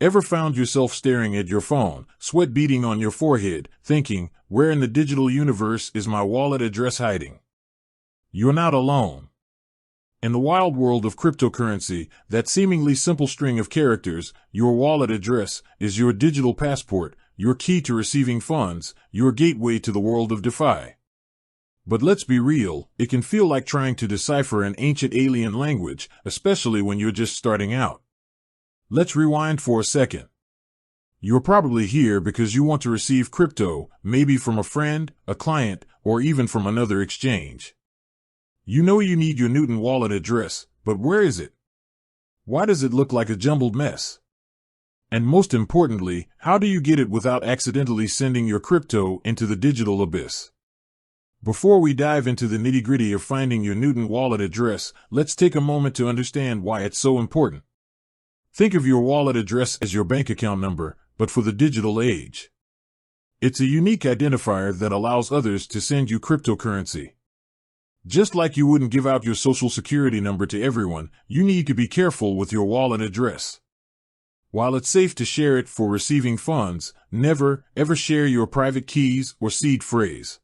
Ever found yourself staring at your phone, sweat beading on your forehead, thinking, where in the digital universe is my wallet address hiding? You're not alone. In the wild world of cryptocurrency, that seemingly simple string of characters, your wallet address, is your digital passport, your key to receiving funds, your gateway to the world of DeFi. But let's be real, it can feel like trying to decipher an ancient alien language, especially when you're just starting out. Let's rewind for a second. You're probably here because you want to receive crypto, maybe from a friend, a client, or even from another exchange. You know you need your Newton wallet address, but where is it? Why does it look like a jumbled mess? And most importantly, how do you get it without accidentally sending your crypto into the digital abyss? Before we dive into the nitty-gritty of finding your Newton wallet address, let's take a moment to understand why it's so important. Think of your wallet address as your bank account number, but for the digital age. It's a unique identifier that allows others to send you cryptocurrency. Just like you wouldn't give out your social security number to everyone, you need to be careful with your wallet address. While it's safe to share it for receiving funds, never, ever share your private keys or seed phrase.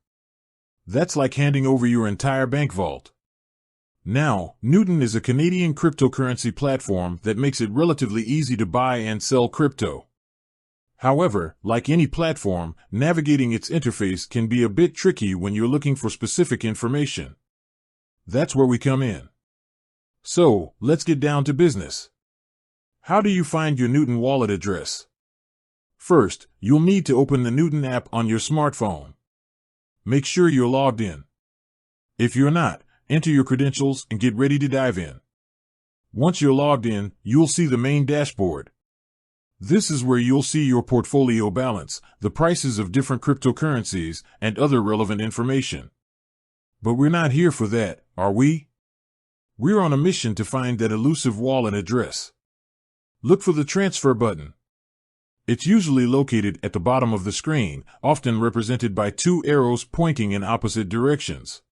That's like handing over your entire bank vault. Now, Newton is a Canadian cryptocurrency platform that makes it relatively easy to buy and sell crypto. However, like any platform, navigating its interface can be a bit tricky when you're looking for specific information. That's where we come in. So, let's get down to business. How do you find your Newton wallet address? First, you'll need to open the Newton app on your smartphone. Make sure you're logged in. If you're not, enter your credentials and get ready to dive in. Once you're logged in, you'll see the main dashboard. This is where you'll see your portfolio balance, the prices of different cryptocurrencies, and other relevant information. But we're not here for that, are we? We're on a mission to find that elusive wallet address. Look for the transfer button. It's usually located at the bottom of the screen, often represented by two arrows pointing in opposite directions.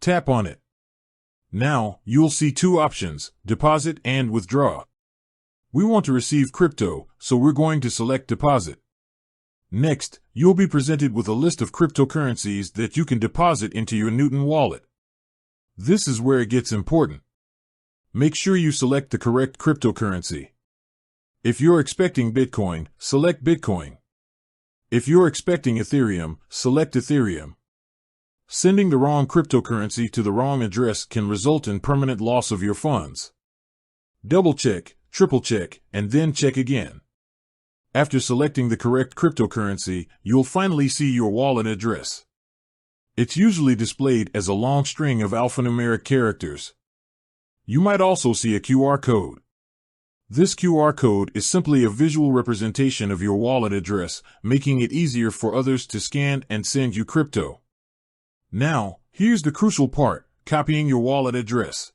Tap on it. Now, you'll see two options, deposit and withdraw. We want to receive crypto, so we're going to select deposit. Next, you'll be presented with a list of cryptocurrencies that you can deposit into your Newton wallet. This is where it gets important. Make sure you select the correct cryptocurrency. If you're expecting Bitcoin, select Bitcoin. If you're expecting Ethereum, select Ethereum. Sending the wrong cryptocurrency to the wrong address can result in permanent loss of your funds. Double check, triple check, and then check again. After selecting the correct cryptocurrency, you'll finally see your wallet address. It's usually displayed as a long string of alphanumeric characters. You might also see a QR code. This QR code is simply a visual representation of your wallet address, making it easier for others to scan and send you crypto. Now, here's the crucial part, copying your wallet address.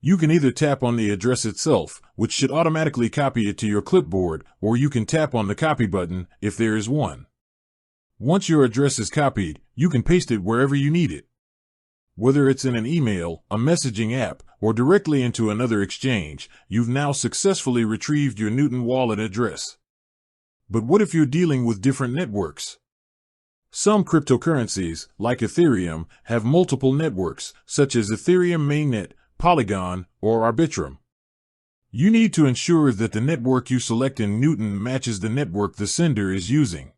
You can either tap on the address itself, which should automatically copy it to your clipboard, or you can tap on the copy button, if there is one. Once your address is copied, you can paste it wherever you need it. Whether it's in an email, a messaging app, or directly into another exchange, you've now successfully retrieved your Newton wallet address. But what if you're dealing with different networks? Some cryptocurrencies, like Ethereum, have multiple networks, such as Ethereum Mainnet, Polygon, or Arbitrum. You need to ensure that the network you select in Newton matches the network the sender is using.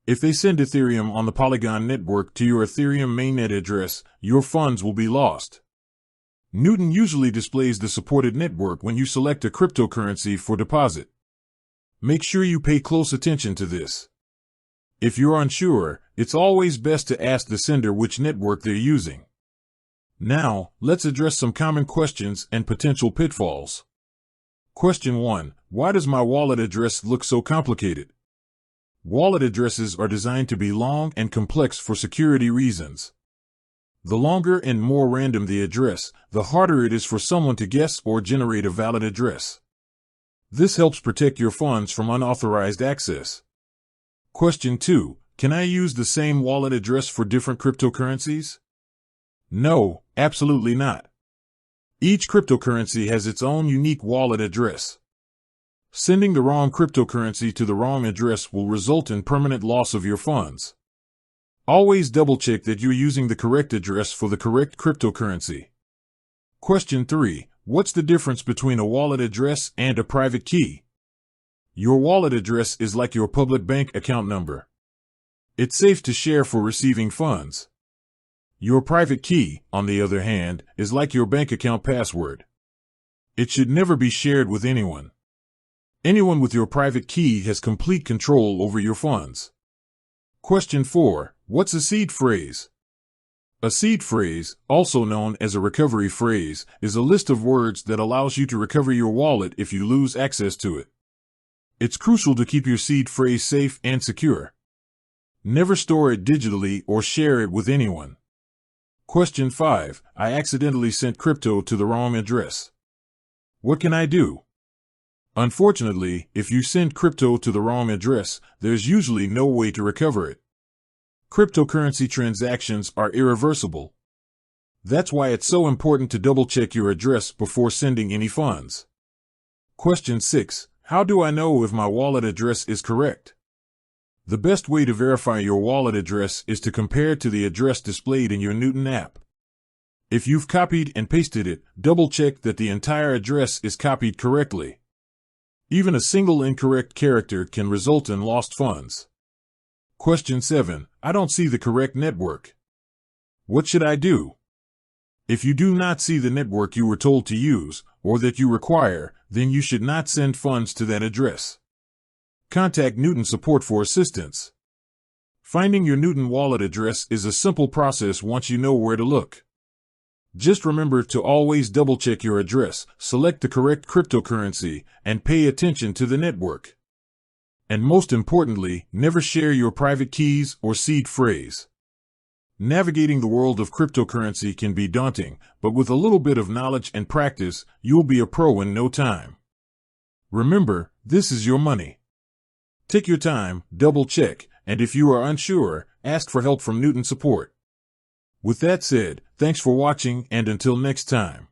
If they send Ethereum on the Polygon network to your Ethereum mainnet address, your funds will be lost. Newton usually displays the supported network when you select a cryptocurrency for deposit. Make sure you pay close attention to this. If you're unsure, it's always best to ask the sender which network they're using. Now, let's address some common questions and potential pitfalls. Question 1. Why does my wallet address look so complicated? Wallet addresses are designed to be long and complex for security reasons. The longer and more random the address, the harder it is for someone to guess or generate a valid address. This helps protect your funds from unauthorized access. Question 2. Can I use the same wallet address for different cryptocurrencies? No, absolutely not. Each cryptocurrency has its own unique wallet address. Sending the wrong cryptocurrency to the wrong address will result in permanent loss of your funds. Always double-check that you're using the correct address for the correct cryptocurrency. Question 3. What's the difference between a wallet address and a private key? Your wallet address is like your public bank account number. It's safe to share for receiving funds. Your private key, on the other hand, is like your bank account password. It should never be shared with anyone. Anyone with your private key has complete control over your funds. Question 4. What's a seed phrase? A seed phrase, also known as a recovery phrase, is a list of words that allows you to recover your wallet if you lose access to it. It's crucial to keep your seed phrase safe and secure. Never store it digitally or share it with anyone. Question 5. I accidentally sent crypto to the wrong address. What can I do? Unfortunately, if you send crypto to the wrong address, there's usually no way to recover it. Cryptocurrency transactions are irreversible. That's why it's so important to double-check your address before sending any funds. Question 6. How do I know if my wallet address is correct? The best way to verify your wallet address is to compare it to the address displayed in your Newton app. If you've copied and pasted it, double-check that the entire address is copied correctly. Even a single incorrect character can result in lost funds. Question 7. I don't see the correct network. What should I do? If you do not see the network you were told to use, or that you require, then you should not send funds to that address. Contact Newton support for assistance. Finding your Newton wallet address is a simple process once you know where to look. Just remember to always double-check your address, select the correct cryptocurrency, and pay attention to the network. And most importantly, never share your private keys or seed phrase. Navigating the world of cryptocurrency can be daunting, but with a little bit of knowledge and practice, you'll be a pro in no time. Remember, this is your money. Take your time, double-check, and if you are unsure, ask for help from Newton support. With that said, thanks for watching, and until next time.